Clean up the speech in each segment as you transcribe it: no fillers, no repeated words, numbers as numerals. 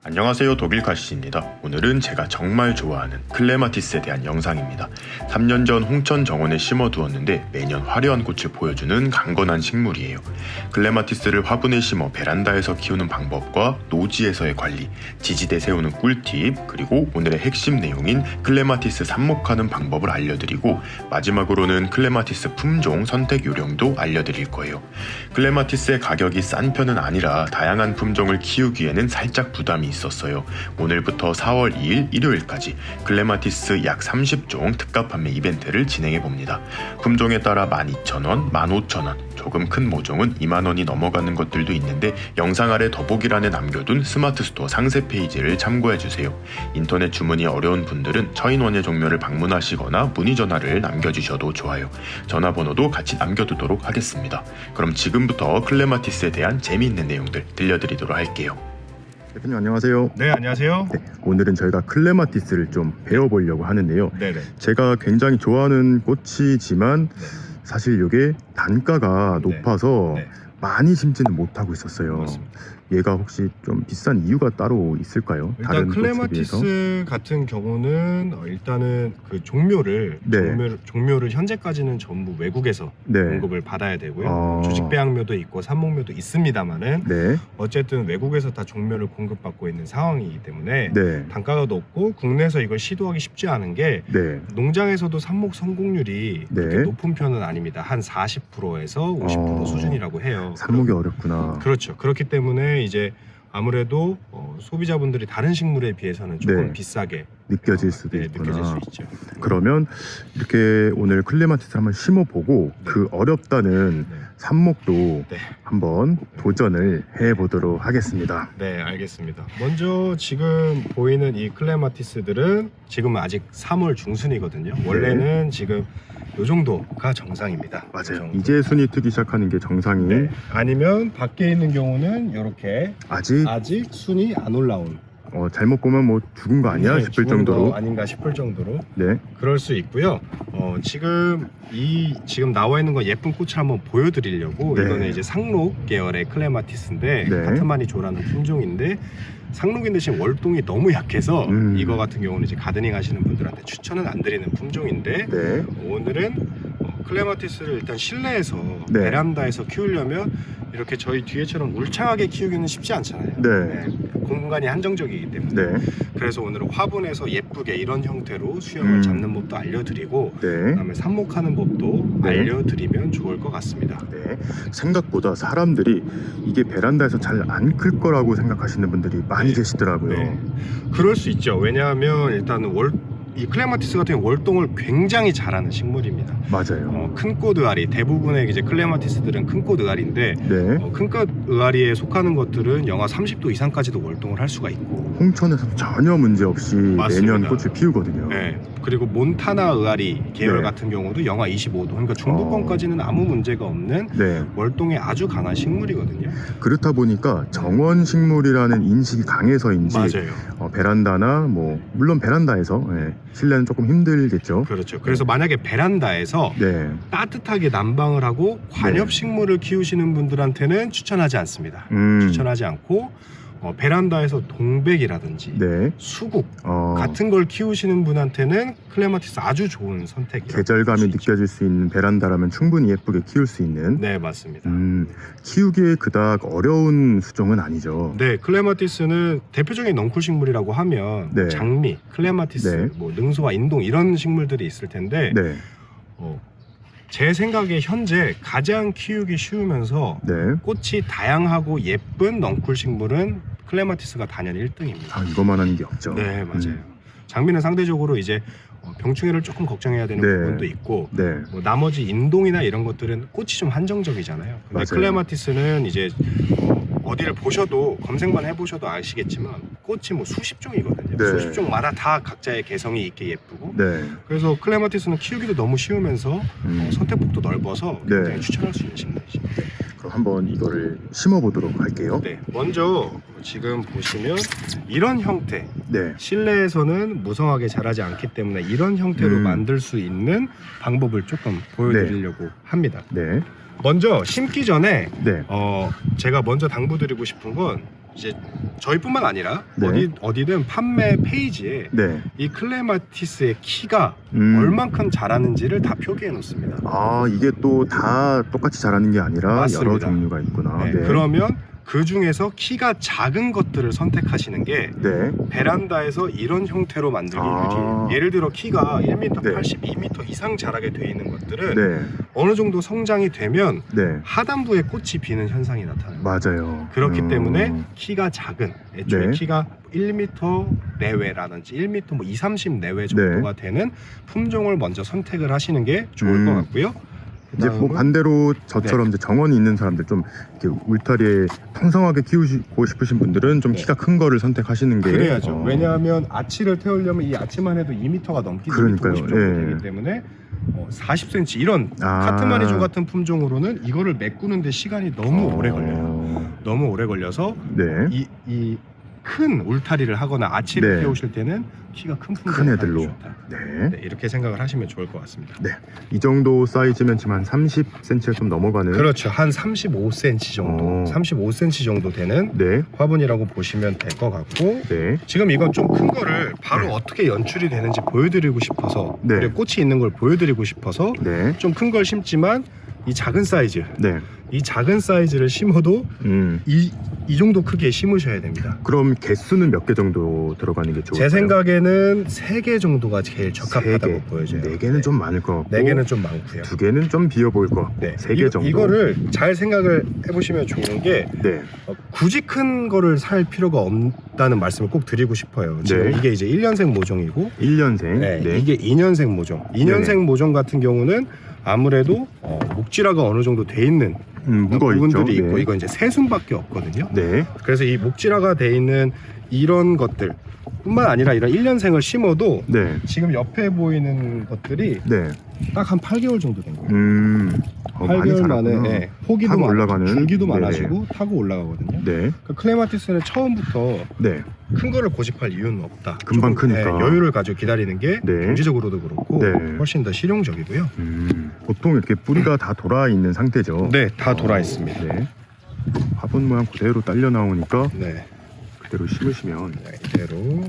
안녕하세요, 독일카시입니다. 오늘은 제가 정말 좋아하는 클레마티스에 대한 영상입니다. 3년 전 홍천 정원에 심어두었는데 매년 화려한 꽃을 보여주는 강건한 식물이에요. 클레마티스를 화분에 심어 베란다에서 키우는 방법과 노지에서의 관리, 지지대 세우는 꿀팁, 그리고 오늘의 핵심 내용인 클레마티스 삽목하는 방법을 알려드리고 마지막으로는 클레마티스 품종 선택 요령도 알려드릴 거예요. 클레마티스의 가격이 싼 편은 아니라 다양한 품종을 키우기에는 살짝 부담이 있었어요. 오늘부터 4월 2일 일요일까지 클레마티스 약 30종 특가 판매 이벤트를 진행해 봅니다. 품종에 따라 12,000원, 15,000원, 조금 큰 모종은 2만원이 넘어가는 것들도 있는데 영상 아래 더보기란에 남겨둔 스마트 스토어 상세 페이지를 참고해 주세요. 인터넷 주문이 어려운 분들은 처인원예 종묘를 방문하시거나 문의 전화를 남겨주셔도 좋아요. 전화번호도 같이 남겨두도록 하겠습니다. 그럼 지금부터 클레마티스에 대한 재미있는 내용들 들려드리도록 할게요. 대표님 안녕하세요. 네, 안녕하세요. 네, 오늘은 저희가 클레마티스를 좀 배워보려고 하는데요. 네네. 제가 굉장히 좋아하는 꽃이지만 네. 사실 이게 단가가 네. 높아서 네. 많이 심지는 못하고 있었어요. 맞습니다. 얘가 혹시 좀 비싼 이유가 따로 있을까요? 일단 다른 꽃에 비해서? 클레마티스 같은 경우는 일단은 그 종묘를 네. 종묘를 현재까지는 전부 외국에서 네. 공급을 받아야 되고요. 조직배양묘도 있고 삽목묘도 있습니다만은 네. 어쨌든 외국에서 다 종묘를 공급받고 있는 상황이기 때문에 네. 단가가 높고 국내에서 이걸 시도하기 쉽지 않은 게 네. 농장에서도 삽목 성공률이 네. 그렇게 높은 편은 아닙니다. 한 40%에서 50% 수준이라고 해요. 삽목이 어렵구나. 그렇죠. 그렇기 때문에 이제 아무래도 소비자분들이 다른 식물에 비해서는 조금 네. 비싸게 느껴질 수도 네, 있구나. 느껴질 수 있죠. 그러면 이렇게 오늘 클레마티스 한번 심어보고 네. 그 어렵다는 네. 삽목도 네. 한번 도전을 해보도록 하겠습니다. 네, 알겠습니다. 먼저 지금 보이는 이 클레마티스들은 지금 아직 3월 중순이거든요. 원래는 지금 요 정도가 정상입니다. 맞아요. 요 정도. 이제 순이 트기 시작하는 게 정상이 네. 아니면 밖에 있는 경우는 이렇게 아직 순이 안 올라온 잘못 보면 뭐 죽은 거 아니야 네, 싶을 죽은 정도로. 거 아닌가 싶을 정도로 네. 그럴 수 있고요. 지금 지금 나와 있는 거 예쁜 꽃을 한번 보여드리려고 네. 이거는 이제 상록 계열의 클레마티스인데 네. 카트마니조라는 품종인데 상록인 대신 월동이 너무 약해서 이거 같은 경우는 이제 가드닝 하시는 분들한테 추천은 안 드리는 품종인데 네. 오늘은 클레마티스를 일단 실내에서 네. 베란다에서 키우려면 이렇게 저희 뒤에처럼 울창하게 키우기는 쉽지 않잖아요. 네. 공간이 한정적이기 때문에 네. 그래서 오늘은 화분에서 예쁘게 이런 형태로 수영을 잡는 법도 알려드리고 네. 그다음에 삽목하는 법도 네. 알려드리면 좋을 것 같습니다. 네. 생각보다 사람들이 이게 베란다에서 잘 안 클 거라고 생각하시는 분들이 많이 계시더라고요. 네. 그럴 수 있죠. 왜냐하면 일단은 이 클레마티스 같은 경우 월동을 굉장히 잘하는 식물입니다. 맞아요. 큰 꽃 의아리, 대부분의 이제 클레마티스들은 큰 꽃 의아리인데 네. 큰 꽃 의아리에 속하는 것들은 영하 30도 이상까지도 월동을 할 수가 있고 홍천에서 전혀 문제 없이 맞습니다. 매년 꽃을 피우거든요. 네. 그리고 몬타나 의아리 계열 네. 같은 경우도 영하 25도, 그러니까 중부권까지는 아무 문제가 없는 네. 월동에 아주 강한 식물이거든요. 그렇다 보니까 정원 식물이라는 인식이 강해서인지 맞아요. 베란다나 뭐 물론 베란다에서 실내는 조금 힘들겠죠. 그렇죠. 그래서 만약에 베란다에서 네. 따뜻하게 난방을 하고 관엽 식물을 키우시는 분들한테는 추천하지 않습니다. 추천하지 않고 베란다에서 동백이라든지 네. 수국 같은 걸 키우시는 분한테는 클레마티스 아주 좋은 선택이에요. 계절감이 느껴질 수 있는 베란다라면 충분히 예쁘게 키울 수 있는. 네, 맞습니다. 키우기에 그닥 어려운 수종은 아니죠. 네, 클레마티스는 대표적인 넝쿨 식물이라고 하면 네. 장미, 클레마티스, 네. 뭐 능소와 인동 이런 식물들이 있을 텐데 네. 제 생각에 현재 가장 키우기 쉬우면서 네. 꽃이 다양하고 예쁜 넝쿨 식물은 클레마티스가 단연 1등입니다. 이것만 하는 게 없죠. 네, 맞아요. 장미는 상대적으로 이제 병충해를 조금 걱정해야 되는 네. 부분도 있고 네. 뭐 나머지 인동이나 이런 것들은 꽃이 좀 한정적이잖아요. 근데 맞아요. 클레마티스는 이제 어디를 보셔도 검색만 해보셔도 아시겠지만 꽃이 뭐 수십 종이거든요. 네. 수십 종마다 다 각자의 개성이 있게 예쁘고 네. 그래서 클레마티스는 키우기도 너무 쉬우면서 선택폭도 넓어서 네. 굉장히 추천할 수 있는 식물이죠. 그럼 한번 이거를 심어보도록 할게요. 네, 먼저 지금 보시면 이런 형태 네. 실내에서는 무성하게 자라지 않기 때문에 이런 형태로 만들 수 있는 방법을 조금 보여드리려고 합니다. 네. 먼저 심기 전에 네. 제가 먼저 당부드리고 싶은 건 이제 저희뿐만 아니라 네. 어디든 판매 페이지에 네. 이 클레마티스의 키가 얼만큼 자라는지를 다 표기해 놓습니다. 아, 이게 또 다 똑같이 자라는 게 아니라 맞습니다. 여러 종류가 있구나. 네, 그러면 그 중에서 키가 작은 것들을 선택하시는 게 네. 베란다에서 이런 형태로 만들기 아. 예를 들어 키가 1m 네. 80, 2m 이상 자라게 되어 있는 것들은 네. 어느 정도 성장이 되면 네. 하단부에 꽃이 피는 현상이 나타나요. 맞아요. 그렇기 때문에 키가 작은 애초에 네. 키가 1m 내외라든지 1m 뭐 2, 30 내외 정도가 되는 품종을 먼저 선택을 하시는 게 좋을 것 같고요. 이제 뭐 반대로 저처럼 이제 정원이 있는 사람들 좀 이렇게 울타리에 풍성하게 키우고 싶으신 분들은 좀 네. 키가 큰 거를 선택하시는 게 그래야죠. 왜냐하면 아치를 태우려면 이 아치만 해도 2m가 넘기 그러니까요. 2m 50 정도 예. 되기 때문에 40cm 이런 아. 카트마리조 같은 품종으로는 이거를 메꾸는데 시간이 너무 오래 걸려요. 너무 오래 걸려서 네. 이 큰 울타리를 하거나 아치를 네. 키우실 때는 키가 큰 큰 품종이 애들로. 좋다. 네. 네, 이렇게 생각을 하시면 좋을 것 같습니다. 네. 이 정도 사이즈면 지금 한 30cm가 좀 넘어가는. 그렇죠. 한 35cm 정도, 35cm 정도 되는 네. 화분이라고 보시면 될 것 같고 네. 지금 이건 좀 큰 거를 바로 어떻게 연출이 되는지 보여드리고 싶어서 네. 그리고 꽃이 있는 걸 보여드리고 싶어서 네. 좀 큰 걸 심지만 이 작은 사이즈 네. 이 작은 사이즈를 심어도 음. 이 정도 크기에 심으셔야 됩니다. 그럼 개수는 몇 개 정도 들어가는 게 좋을까요? 제 생각에는 3개 정도가 제일 적합하다고 보여져요. 4개는 좀 많을 것 같고 4개는 좀 많고요. 2개는 좀 비어 보일 것 같고 네. 3개 정도. 이거를 잘 생각을 해보시면 좋은 게 네. 굳이 큰 거를 살 필요가 없다는 말씀을 꼭 드리고 싶어요. 지금 네. 이게 이제 1년생 모종이고 1년생. 네, 네. 이게 2년생 모종. 2년생 네네. 모종 같은 경우는 아무래도 목질화가 어느 정도 돼 있는 묵어 부분들이 있죠. 있고 네. 이건 이제 새순밖에 없거든요. 네. 그래서 이 목질화가 돼 있는 이런 것들 뿐만 아니라 이런 1년생을 심어도 네. 지금 옆에 보이는 것들이 네. 딱 한 8개월 정도 된 거예요. 많이 8개월 만에 자랐구나. 네, 포기도 타고 많고 올라가는. 줄기도 네. 많아지고 타고 올라가거든요. 네. 그 클레마티스는 처음부터 네. 큰 거를 고집할 이유는 없다. 금방 조금, 크니까. 여유를 가지고 기다리는 게 네. 경제적으로도 그렇고 네. 훨씬 더 실용적이고요. 보통 이렇게 뿌리가 다 돌아 있는 상태죠. 네, 다 돌아 있습니다. 네. 화분 모양 그대로 딸려 나오니까 네, 그대로 심으시면 이대로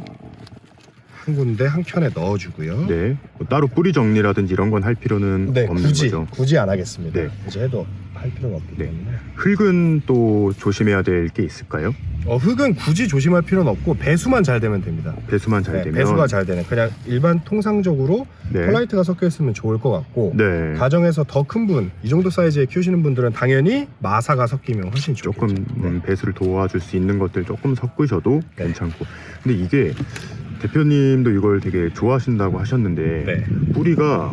한 군데 한 켠에 넣어주고요. 네. 뭐 따로 뿌리 정리라든지 이런 건 할 필요는 네, 없는 거죠. 굳이 안 하겠습니다. 네. 굳이 해도 할 필요가 없기 네. 때문에. 흙은 또 조심해야 될 게 있을까요? 흙은 굳이 조심할 필요는 없고 배수만 잘 되면 됩니다. 배수만 잘 네, 되면. 배수가 잘 되는 그냥 일반 통상적으로 네. 펄라이트가 섞여 있으면 좋을 것 같고 네. 가정에서 더 큰 분, 이 정도 사이즈에 키우시는 분들은 당연히 마사가 섞이면 훨씬 좋겠죠. 조금 네. 배수를 도와줄 수 있는 것들 조금 섞으셔도 네. 괜찮고. 근데 이게 대표님도 이걸 되게 좋아하신다고 하셨는데 네. 뿌리가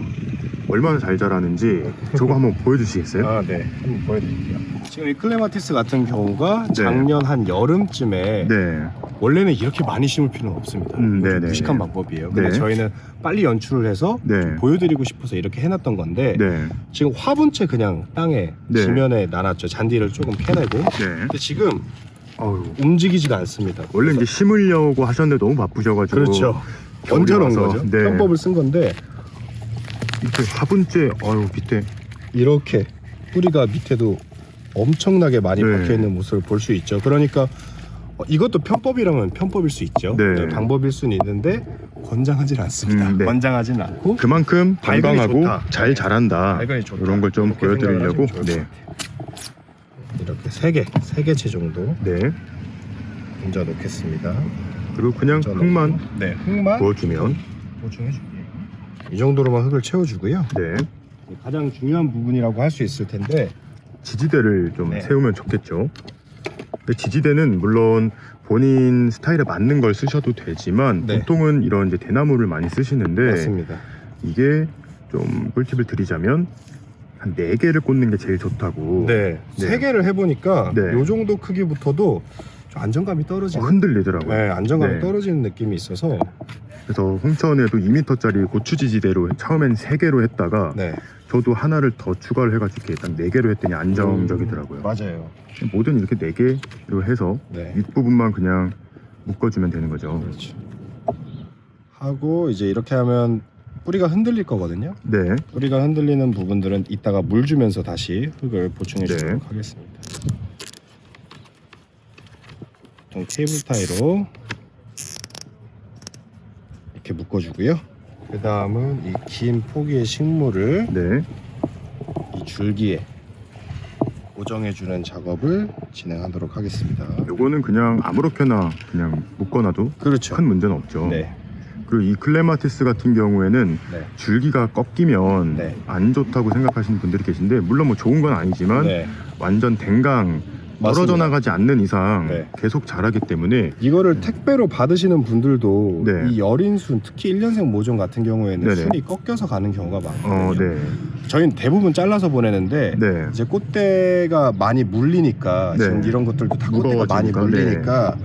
얼마나 잘 자라는지 저거 한번 보여주시겠어요? 아, 네. 한번 보여드릴게요. 지금 이 클레마티스 같은 경우가 네. 작년 한 여름쯤에 네. 원래는 이렇게 많이 심을 필요는 없습니다. 이거 좀 네네. 무식한 방법이에요. 근데 네. 저희는 빨리 연출을 해서 네. 보여드리고 싶어서 이렇게 해놨던 건데 네. 지금 화분째 그냥 땅에 네. 지면에 놔놨죠. 잔디를 조금 캐내고. 네. 근데 지금 어우. 움직이지가 않습니다. 원래 이제 심으려고 하셨는데 너무 바쁘셔가지고 그렇죠. 겨울이 얹어놓은 와서. 거죠. 네. 편법을 쓴 건데 이렇게 화분째 밑에 이렇게 뿌리가 밑에도 엄청나게 많이 네. 박혀있는 모습을 볼 수 있죠. 그러니까 이것도 편법이라면 편법일 수 있죠. 네. 네, 방법일 수는 있는데 권장하진 않습니다. 네. 권장하진 않고 그만큼 발근이 건강하고 좋다. 잘 자란다. 발근이 좋다. 이런 걸 좀 이렇게 생각을 보여드리려고. 하시면 좋을 네. 것 같아요. 이렇게 세 개째 정도 네. 얹어 놓겠습니다. 그리고 그냥 흙만 네, 흙만 부어주면. 보충해줄게요. 이 정도로만 흙을 채워주고요. 네. 가장 중요한 부분이라고 할 수 있을 텐데 지지대를 좀 네. 세우면 좋겠죠. 근데 지지대는 물론 본인 스타일에 맞는 걸 쓰셔도 되지만 네. 보통은 이런 이제 대나무를 많이 쓰시는데 맞습니다. 이게 좀 꿀팁을 드리자면 한 4개를 꽂는 게 제일 좋다고. 네, 네. 3개를 해보니까 네. 이 정도 크기부터도 좀 안정감이 떨어지는 흔들리더라고요. 네, 안정감이 네. 떨어지는 느낌이 있어서 그래서 홍천에도 2m짜리 고추 지지대로 처음엔 3개로 했다가 네, 저도 하나를 더 추가를 해가지고 이렇게 딱 4개로 했더니 안정적이더라고요. 맞아요. 뭐든 이렇게 4개로 해서 네, 윗부분만 그냥 묶어주면 되는 거죠. 그렇죠. 하고 이제 이렇게 하면 뿌리가 흔들릴 거거든요. 네. 뿌리가 흔들리는 부분들은 이따가 물 주면서 다시 흙을 보충해 주도록 네. 하겠습니다. 보통 케이블 타이로 이렇게 묶어주고요. 그 다음은 이 긴 포기의 식물을 네. 이 줄기에 고정해주는 작업을 진행하도록 하겠습니다. 요거는 그냥 아무렇게나 그냥 묶어놔도 그렇죠. 큰 문제는 없죠. 네. 그리고 이 클레마티스 같은 경우에는 네. 줄기가 꺾이면 네. 안 좋다고 생각하시는 분들이 계신데, 물론 뭐 좋은 건 아니지만 네. 완전 댕강 떨어져 맞습니다. 나가지 않는 이상 네. 계속 자라기 때문에 이거를 택배로 받으시는 분들도 네. 이 여린 순, 특히 1년생 모종 같은 경우에는 네네. 순이 꺾여서 가는 경우가 많거든요. 네. 저희는 대부분 잘라서 보내는데 네. 이제 꽃대가 많이 물리니까 네. 지금 이런 것들도 다 꽃대가 많이 무거워지니까, 물리니까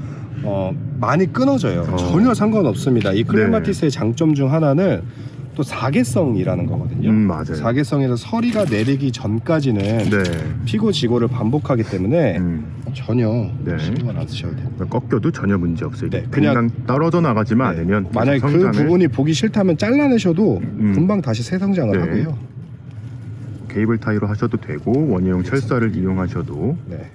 많이 끊어져요. 전혀 상관없습니다. 이 클레마티스의 장점 중 하나는 또 사계성이라는 거거든요. 맞아요. 사계성에서 서리가 내리기 전까지는 네. 피고 지고를 반복하기 때문에 전혀 네. 신경 안 쓰셔도 됩니다. 꺾여도 전혀 문제 없어요. 네, 그냥 그냥 떨어져 나가지만 네. 않으면 만약에 그 성장을 부분이 보기 싫다면 잘라내셔도 금방 다시 새 성장을 네. 하고요. 케이블 타이로 하셔도 되고 원예용 철사를 이용하셔도. 네.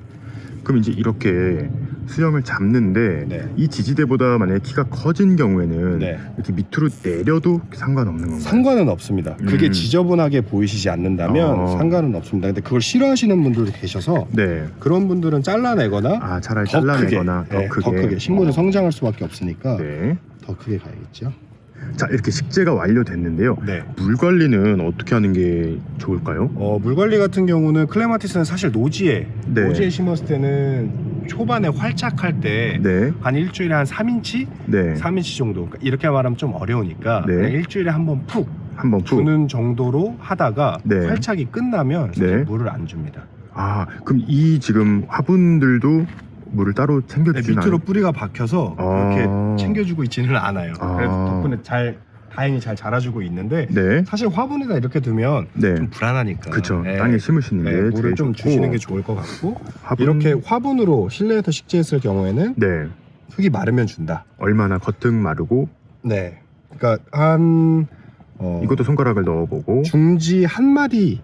그럼 이제 이렇게 수영을 잡는데 네. 이 지지대보다 만약에 키가 커진 경우에는 네. 이렇게 밑으로 내려도 상관없는 건가요? 상관은 없습니다. 그게 지저분하게 보이시지 않는다면 상관은 없습니다. 근데 그걸 싫어하시는 분들도 계셔서 네. 그런 분들은 잘라내거나 차라리 더 잘라내거나 크게, 더 크게 식물은 성장할 수밖에 없으니까 네. 더 크게 가야겠죠. 자, 이렇게 식재가 완료됐는데요. 네. 물 관리는 어떻게 하는 게 좋을까요? 물 관리 같은 경우는 클레마티스는 사실 노지에 네. 심었을 때는 초반에 활짝할 때 한 네. 일주일에 한 3인치? 네. 3인치 정도. 그러니까 이렇게 말하면 좀 어려우니까 네. 그냥 일주일에 한 번 푹 한번 푹. 주는 정도로 하다가 네. 활착이 끝나면 사실 네. 물을 안 줍니다. 그럼 이 지금 화분들도 물을 따로 네, 챙겨주진 밑으로 않아요? 뿌리가 박혀서 그렇게 챙겨주고 있지는 않아요. 그래서 덕분에 다행히 잘 자라주고 있는데 네. 사실 화분에다 이렇게 두면 네. 좀 불안하니까 그쵸. 땅에 심으시는 게 물을 제일 좀 좋고. 주시는 게 좋을 것 같고 화분... 이렇게 화분으로 실내에서 식재했을 경우에는 네. 흙이 마르면 준다. 얼마나 겉흙 마르고. 네. 그러니까 한 이것도 손가락을 넣어보고. 중지 한 마디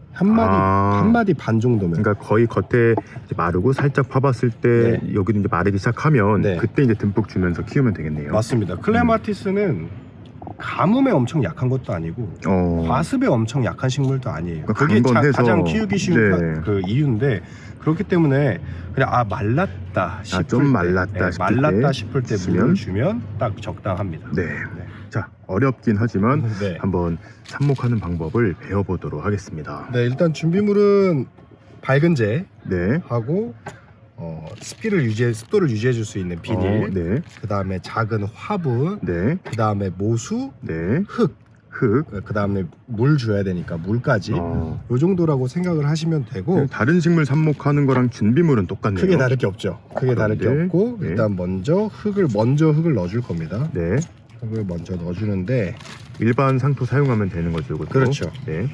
반 정도면. 그러니까 거의 겉에 이제 마르고 살짝 파봤을 때 여기도 이제 마르기 시작하면 그때 이제 듬뿍 주면서 키우면 되겠네요. 맞습니다. 클레마티스는 가뭄에 엄청 약한 것도 아니고 과습에 엄청 약한 식물도 아니에요. 그게 가장 키우기 쉬운 그 이유인데 그렇기 때문에 그냥 말랐다 싶을 좀 말랐다 싶을 때 물을 주면 딱 적당합니다. 네. 자, 어렵긴 하지만 한번 삽목하는 방법을 배워보도록 하겠습니다. 네, 일단 준비물은 밝은재 네. 하고 습도를 유지해 줄 수 있는 비닐, 네. 그 다음에 작은 화분, 네. 그 다음에 모수, 네. 흙, 그 다음에 물 줘야 되니까 물까지 요 정도라고 생각을 하시면 되고 다른 식물 삽목하는 거랑 준비물은 똑같네요. 크게 다를 게 없죠. 크게 다를 게 없고 일단 먼저 흙을 넣어줄 겁니다. 네. 흙을 먼저 넣어주는데 일반 상토 사용하면 되는 거죠, 이것도? 그렇죠. 네.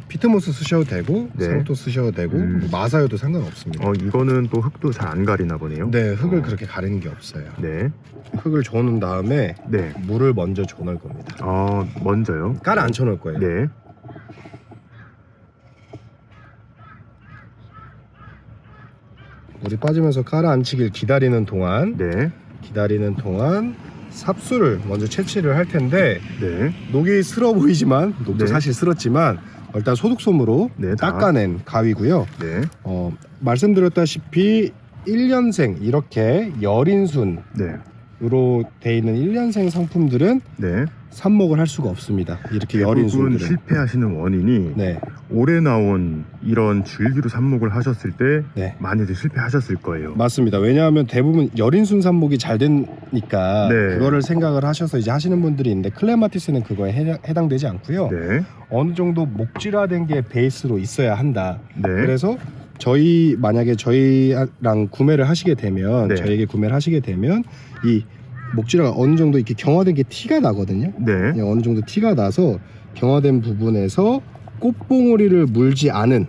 피트모스 쓰셔도 되고 상토 쓰셔도 되고 마사요도 상관없습니다. 이거는 또 흙도 잘 안 가리나 보네요. 네, 흙을 그렇게 가리는 게 없어요. 네. 흙을 줘놓은 다음에 물을 먼저 줘놓을 겁니다. 먼저요? 깔아 앉혀놓을 거예요. 네. 물이 빠지면서 깔아 앉히길 기다리는 동안 삽수를 먼저 채취를 할 텐데 녹이 쓸어 보이지만 녹도 사실 쓸었지만 일단 소독솜으로 닦아낸 가위고요. 말씀드렸다시피 1년생 이렇게 여린순으로 돼 있는 1년생 상품들은 삽목을 할 수가 없습니다. 이렇게 여린 순들은 실패하시는 원인이 올해 나온 이런 줄기로 삽목을 하셨을 때 많이들 실패하셨을 거예요. 맞습니다. 왜냐하면 대부분 여린 순 삽목이 잘 되니까 그거를 생각을 하셔서 이제 하시는 분들이 있는데 클레마티스는 그거에 해당되지 않고요. 어느 정도 목질화된 게 베이스로 있어야 한다. 그래서 만약에 저희랑 구매를 하시게 되면 저희에게 구매를 하시게 되면 이 목질화가 어느 정도 이렇게 경화된 게 티가 나거든요. 어느 정도 티가 나서 경화된 부분에서 꽃봉오리를 물지 않은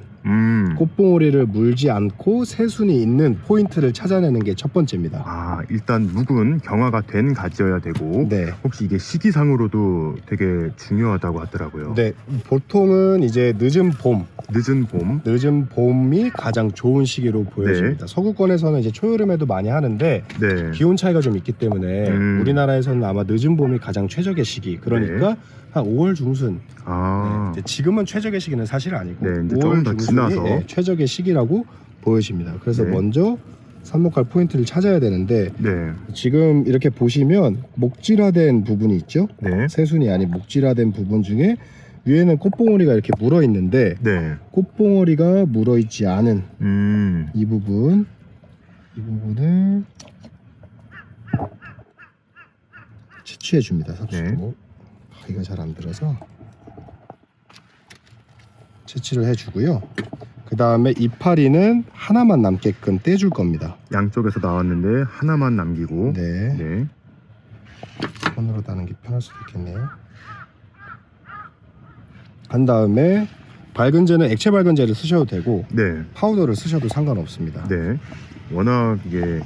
꽃봉오리를 물지 않고 새순이 있는 포인트를 찾아내는 게 첫 번째입니다. 아, 일단 묵은 경화가 된 가지여야 되고 네. 혹시 이게 시기상으로도 되게 중요하다고 하더라고요. 네, 보통은 이제 늦은 봄이 가장 좋은 시기로 보여집니다. 서구권에서는 이제 초여름에도 많이 하는데 네. 기온 차이가 좀 있기 때문에 우리나라에서는 아마 늦은 봄이 가장 최적의 시기. 그러니까 한 5월 중순. 아. 네, 지금은 최적의 시기는 사실 아니고 네, 이제 조금 5월 더 중순이 지나서. 네, 최적의 시기라고 보여집니다. 그래서 네. 먼저 삽목할 포인트를 찾아야 되는데 네. 지금 이렇게 보시면 목질화된 부분이 있죠. 네. 새순이 아닌 목질화된 부분 중에 위에는 꽃봉오리가 이렇게 물어 있는데 네. 꽃봉오리가 물어 있지 않은 이 부분을 채취해 줍니다. 삽수로. 네. 가위가 잘 안 들어서 채취를 해주고요. 그 다음에 이파리는 하나만 남게끔 떼줄 겁니다. 양쪽에서 나왔는데 하나만 남기고. 네. 네. 손으로 따는 게 편할 수도 있겠네요. 한 다음에 밝은제는 액체 밝은제를 쓰셔도 되고 네. 파우더를 쓰셔도 상관없습니다. 네. 워낙 이게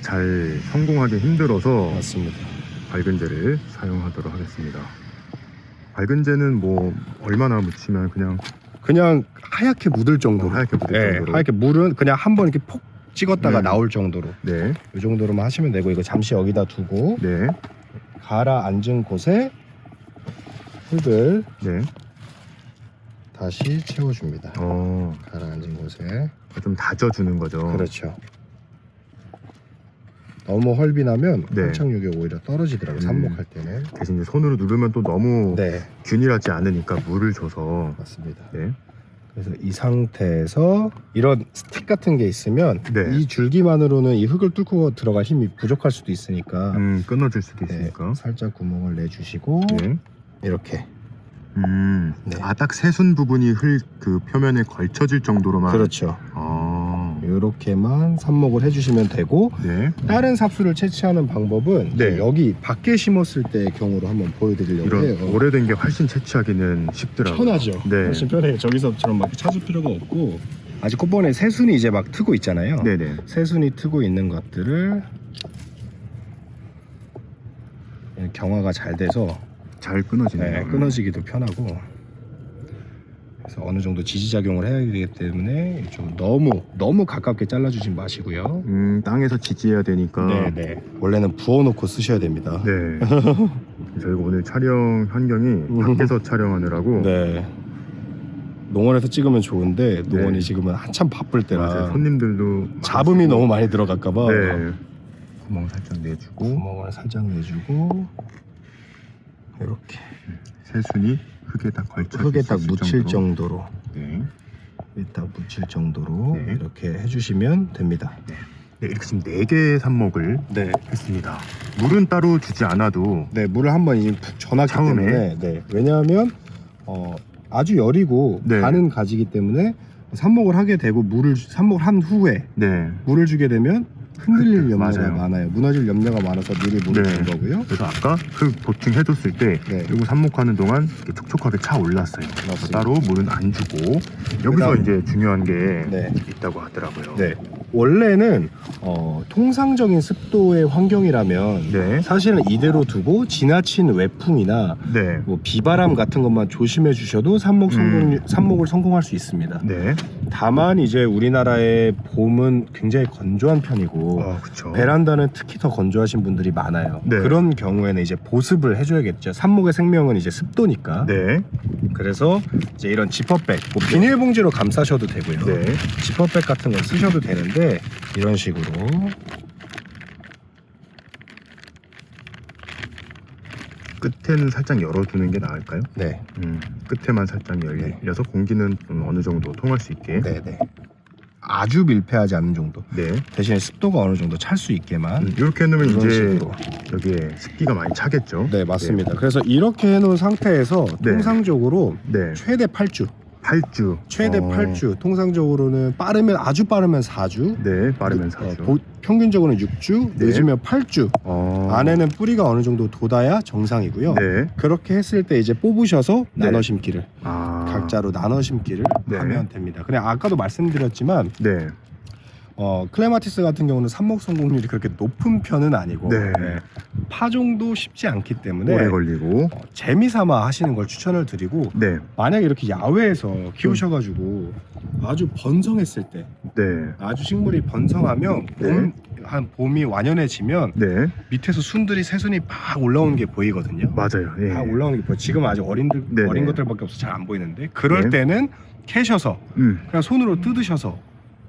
잘 성공하기 힘들어서 맞습니다. 밝은제를 사용하도록 하겠습니다. 밝은제는 뭐 얼마나 묻히면 그냥 하얗게 묻을 정도로. 하얗게 묻을 정도로. 하얗게 물은 그냥 한번 이렇게 폭 찍었다가 나올 정도로. 네. 이 정도로만 하시면 되고 이거 잠시 여기다 두고 네. 가라앉은 곳에 흙을 네. 다시 채워줍니다. 가라앉은 곳에. 좀 다져주는 거죠. 그렇죠. 너무 헐빈하면 네. 활착력이 오히려 떨어지더라고요. 삽목할 때는. 대신 이제 손으로 누르면 또 너무 네, 균일하지 않으니까 물을 줘서. 맞습니다. 네. 그래서 이 상태에서 이런 스틱 같은 게 있으면 네. 이 줄기만으로는 이 흙을 뚫고 들어갈 힘이 부족할 수도 있으니까 끊어질 수도 네, 있으니까. 살짝 구멍을 내주시고 네. 이렇게. 네. 아, 딱 새순 부분이 그 표면에 걸쳐질 정도로만. 그렇죠. 아. 이렇게만 삽목을 해주시면 되고 네. 다른 삽수를 채취하는 방법은 네. 여기 밖에 심었을 때의 경우로 한번 보여드리려고 이런 해요. 오래된 게 훨씬 채취하기는 쉽더라고요. 편하죠. 네. 훨씬 편해요. 저기서처럼 막 찾을 필요가 없고 아직 꽃봉에 새순이 이제 막 트고 있잖아요. 네네. 새순이 트고 있는 것들을 경화가 잘 돼서 잘 끊어지네요. 네, 끊어지기도 편하고 그래서 어느 정도 지지작용을 해야 되기 때문에 좀 너무 가깝게 잘라주지 마시고요. 땅에서 지지해야 되니까. 네네. 원래는 부어놓고 쓰셔야 됩니다. 네. 저희가 오늘 촬영 환경이 밖에서 촬영하느라고. 네. 농원에서 찍으면 좋은데 농원이 네. 지금은 한참 바쁠 때라 맞아요. 손님들도 잡음이 너무 많이 들어갈까봐 네. 구멍 살짝 내주고. 구멍을 살짝 내주고 이렇게 새순이 흙에 딱 걸쳐. 흙에 딱 묻힐 정도로 네. 딱 묻힐 정도로 네. 이렇게 해주시면 됩니다. 네, 이렇게 지금 4개의 삽목을 네. 했습니다. 물은 따로 주지 않아도. 네, 물을 한번 이제 푹 전하기 처음에? 때문에 네. 왜냐하면 아주 여리고 네. 가는 가지기 때문에 삽목을 하게 되고 삽목을 한 후에 네. 물을 주게 되면 흔들릴 염려가 맞아요. 많아요. 무너질 염려가 많아서 미리 물을 네. 준 거고요. 그래서 아까 흙 보충 해줬을 때 네. 이거 삽목하는 동안 이렇게 촉촉하게 차 올랐어요. 그래서 맞습니다. 따로 물은 안 주고. 여기서 그다음- 이제 중요한 게 네. 있다고 하더라고요. 네. 원래는 통상적인 습도의 환경이라면 네. 사실은 이대로 두고 지나친 외풍이나 네. 뭐 비바람 같은 것만 조심해 주셔도 삽목을 성공할 수 있습니다. 네. 다만 이제 우리나라의 봄은 굉장히 건조한 편이고 그쵸. 베란다는 특히 더 건조하신 분들이 많아요. 네. 그런 경우에는 이제 보습을 해줘야겠죠. 삽목의 생명은 이제 습도니까. 네. 그래서 이제 이런 지퍼백, 뭐 비닐봉지로 감싸셔도 되고요. 네. 지퍼백 같은 걸 쓰셔도 되는데 이런 식으로 끝에는 살짝 열어두는 게 나을까요? 네, 끝에만 살짝 열려서 공기는 좀 어느 정도 통할 수 있게. 네, 네. 아주 밀폐하지 않는 정도. 네. 대신에 습도가 어느 정도 찰 수 있게만. 이렇게 해놓으면 이런 이제 식으로. 여기에 습기가 많이 차겠죠. 네, 맞습니다. 그래서 이렇게 해놓은 상태에서 네. 통상적으로 네. 최대 8주. 8주. 최대 8주. 통상적으로는 아주 빠르면 4주. 네, 빠르면 4주. 평균적으로는 6주, 네. 늦으면 8주. 안에는 뿌리가 어느 정도 돋아야 정상이고요. 네. 그렇게 했을 때 이제 뽑으셔서 네. 나눠 심기를 각자로 나눠 심기를 네. 하면 됩니다. 그냥 아까도 말씀드렸지만 네. 클레마티스 같은 경우는 삽목 성공률이 그렇게 높은 편은 아니고 네. 파종도 쉽지 않기 때문에 오래 걸리고. 재미삼아 하시는 걸 추천을 드리고 네. 만약에 이렇게 야외에서 키우셔가지고 아주 번성했을 때 네. 아주 식물이 번성하면 네. 봄이 완연해지면 네. 밑에서 순들이 새순이 막 올라오는 게 보이거든요. 맞아요. 예. 다 올라오는 게 보여. 지금 아직 어린 네네. 것들밖에 없어 잘 안 보이는데 그럴 네. 때는 캐셔서 그냥 손으로 뜯으셔서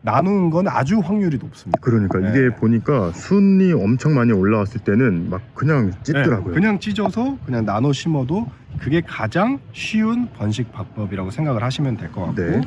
나누는 건 아주 확률이 높습니다. 그러니까 네. 이게 보니까 순이 엄청 많이 올라왔을 때는 막 그냥 찢더라고요. 네, 그냥 찢어서 그냥 나눠 심어도 그게 가장 쉬운 번식 방법이라고 생각을 하시면 될 것 같고 네.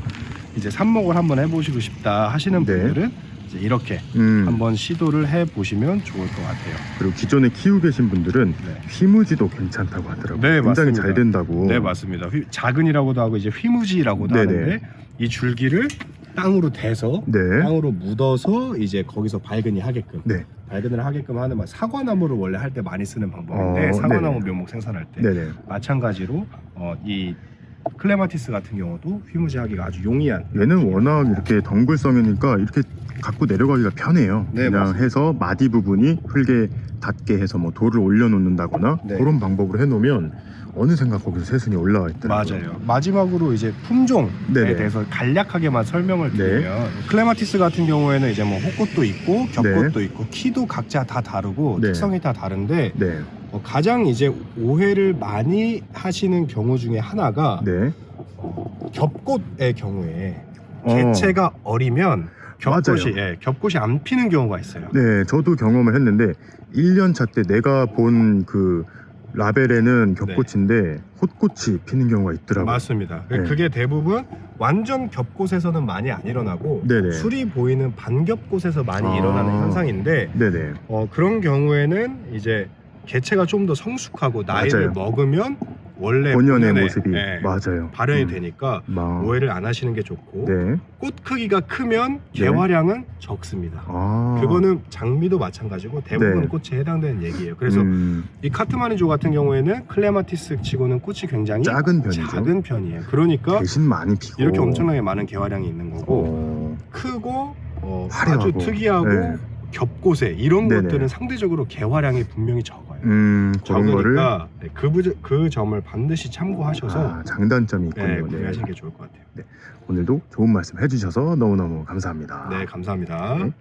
이제 삽목을 한번 해보시고 싶다 하시는 네. 분들은 이제 이렇게 한번 시도를 해보시면 좋을 것 같아요. 그리고 기존에 키우고 계신 분들은 네. 휘무지도 괜찮다고 하더라고요. 네, 굉장히 맞습니다. 잘 된다고. 네, 맞습니다. 자근이라고도 하고 이제 휘무지라고도 네네. 하는데 이 줄기를 땅으로 대서 네. 땅으로 묻어서 이제 거기서 발근이 하게끔 네. 발근을 하게끔 하는 사과나무를 원래 할 때 많이 쓰는 방법인데 사과나무 네네. 묘목 생산할 때 네네. 마찬가지로 이 클레마티스 같은 경우도 휘무지하기가 아주 용이한 얘는 워낙 이렇게 덩굴성이니까 이렇게 갖고 내려가기가 편해요. 네, 그냥 맞습니다. 해서 마디 부분이 흙에 닿게 해서 뭐 돌을 올려놓는다거나 네. 그런 방법으로 해놓으면 어느샌가 거기서 새순이 올라와 있더라고요. 맞아요. 마지막으로 이제 품종에 네네. 대해서 간략하게만 설명을 네. 드리면 클레마티스 같은 경우에는 이제 뭐 호꽃도 있고 겹꽃도 네. 있고 키도 각자 다 다르고 네. 특성이 다 다른데 네. 가장 이제 오해를 많이 하시는 경우 중에 하나가 네. 겹꽃의 경우에 어. 개체가 어리면 겹꽃이 맞아요. 겹꽃이 안 피는 경우가 있어요. 네, 저도 경험을 했는데 1년 차 때 내가 본 그 라벨에는 겹꽃인데 헛꽃이 피는 경우가 있더라고요. 맞습니다. 네. 그게 대부분 완전 겹꽃에서는 많이 안 일어나고 네네. 술이 보이는 반겹꽃에서 많이 아. 일어나는 현상인데 네네. 그런 경우에는 이제 개체가 좀 더 성숙하고 나이를 맞아요. 먹으면 원래 본연의 본연의, 모습이 네, 맞아요. 발현이 되니까 오해를 안 하시는 게 좋고 네. 꽃 크기가 크면 개화량은 적습니다. 아. 그거는 장미도 마찬가지고 대부분 네. 꽃에 해당되는 얘기예요. 그래서 이 카트마니조 같은 경우에는 클레마티스 치고는 꽃이 굉장히 작은 편이죠. 작은 편이에요. 그러니까 대신 많이 피고 이렇게 엄청나게 많은 개화량이 있는 거고 크고 아주 화려하고. 특이하고 네. 겹꽃에 이런 네네. 것들은 상대적으로 개화량이 분명히 적어요. 그런 거를 적으니까 그 점을 반드시 참고하셔서 장단점이 있군요. 구매하시는 게 좋을 것 같아요. 오늘도 좋은 말씀 해주셔서 너무너무 감사합니다. 네, 감사합니다. 네.